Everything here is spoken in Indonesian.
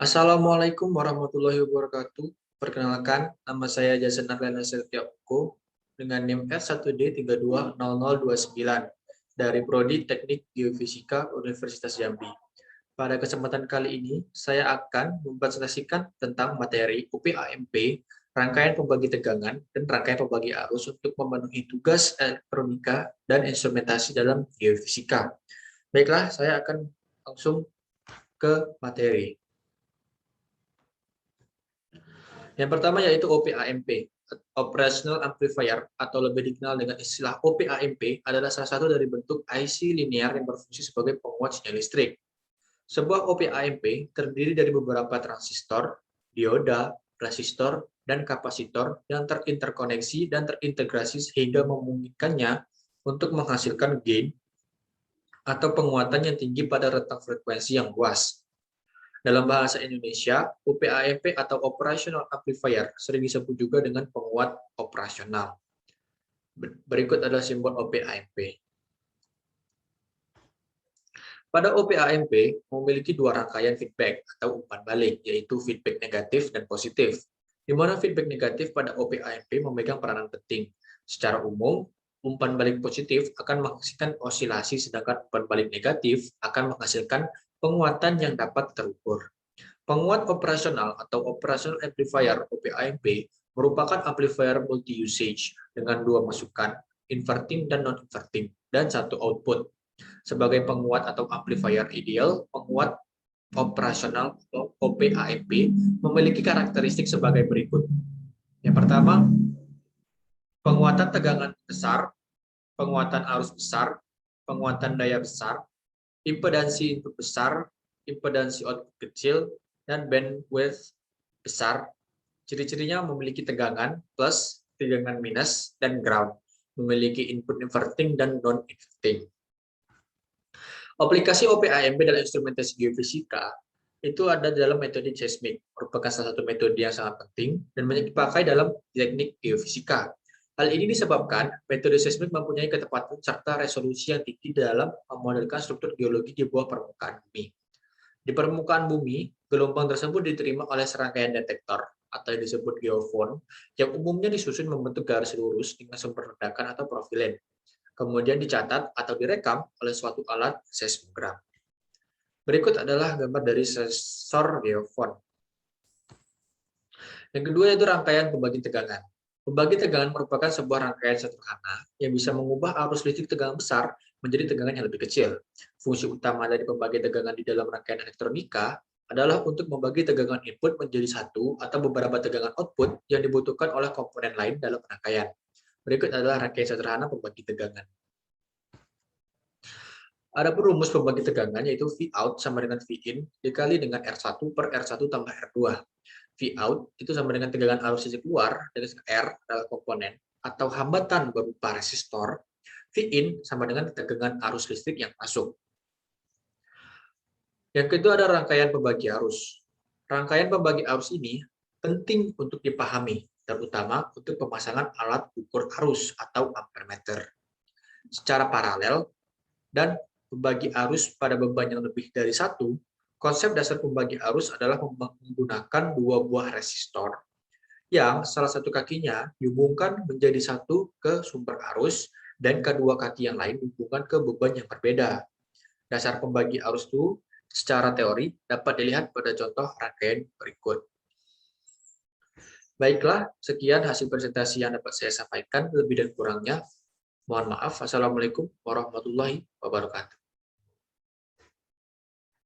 Assalamualaikum warahmatullahi wabarakatuh. Perkenalkan, nama saya Jason Arlena Setiaoko dengan NIM S1D320029 dari Prodi Teknik Geofisika Universitas Jambi. Pada kesempatan kali ini, saya akan mempresentasikan tentang materi UPAMP, rangkaian pembagi tegangan, dan rangkaian pembagi arus untuk memenuhi tugas elektronika dan instrumentasi dalam geofisika. Baiklah, saya akan langsung ke materi. Yang pertama yaitu OPAMP, Operational Amplifier, atau lebih dikenal dengan istilah OPAMP, adalah salah satu dari bentuk IC linear yang berfungsi sebagai penguat sinyal listrik. Sebuah OPAMP terdiri dari beberapa transistor, dioda, resistor, dan kapasitor yang terinterkoneksi dan terintegrasi sehingga memungkinkannya untuk menghasilkan gain atau penguatan yang tinggi pada rentang frekuensi yang luas. Dalam bahasa Indonesia, UPAMP atau Operational Amplifier sering disebut juga dengan penguat operasional. Berikut adalah simbol OPAMP. Pada OPAMP memiliki dua rangkaian feedback atau umpan balik, yaitu feedback negatif dan positif. Di mana feedback negatif pada OPAMP memegang peranan penting. Secara umum, umpan balik positif akan menghasilkan osilasi, sedangkan umpan balik negatif akan menghasilkan penguatan yang dapat terukur. Penguat operasional atau operational amplifier (OPAMP) merupakan amplifier multi-usage dengan dua masukan, inverting dan non-inverting, dan satu output. Sebagai penguat atau amplifier ideal, penguat operasional atau OPAMP memiliki karakteristik sebagai berikut. Yang pertama, penguatan tegangan besar, penguatan arus besar, penguatan daya besar, impedansi input besar, impedansi output kecil, dan bandwidth besar. Ciri-cirinya memiliki tegangan plus, tegangan minus, dan ground. Memiliki input inverting dan non-inverting. Aplikasi OPAMP dalam instrumentasi geofisika itu ada dalam metode seismik, merupakan salah satu metode yang sangat penting dan banyak dipakai dalam teknik geofisika. Hal ini disebabkan metode seismik mempunyai ketepatan serta resolusi yang tinggi dalam memodelkan struktur geologi di bawah permukaan bumi. Di permukaan bumi, gelombang tersebut diterima oleh serangkaian detektor atau yang disebut geofon, yang umumnya disusun membentuk garis lurus dengan sumber ledakan atau profilen. Kemudian dicatat atau direkam oleh suatu alat seismogram. Berikut adalah gambar dari sensor geofon. Yang kedua yaitu rangkaian pembagi tegangan. Pembagi tegangan merupakan sebuah rangkaian sederhana yang bisa mengubah arus listrik tegangan besar menjadi tegangan yang lebih kecil. Fungsi utama dari pembagi tegangan di dalam rangkaian elektronika adalah untuk membagi tegangan input menjadi satu atau beberapa tegangan output yang dibutuhkan oleh komponen lain dalam rangkaian. Berikut adalah rangkaian sederhana pembagi tegangan. Ada rumus pembagi tegangan yaitu Vout sama dengan Vin dikali dengan R1 per R1 tambah R2. Vout itu sama dengan tegangan arus listrik keluar dari R adalah komponen atau hambatan berupa resistor. Vin sama dengan tegangan arus listrik yang masuk. Yang kedua ada rangkaian pembagi arus. Rangkaian pembagi arus ini penting untuk dipahami, terutama untuk pemasangan alat ukur arus atau ampermeter. Secara paralel dan pembagi arus pada beban yang lebih dari satu, konsep dasar pembagi arus adalah menggunakan dua buah resistor yang salah satu kakinya dihubungkan menjadi satu ke sumber arus dan kedua kaki yang lain dihubungkan ke beban yang berbeda. Dasar pembagi arus itu secara teori dapat dilihat pada contoh rangkaian berikut. Baiklah, sekian hasil presentasi yang dapat saya sampaikan. Lebih dan kurangnya, mohon maaf. Assalamualaikum warahmatullahi wabarakatuh.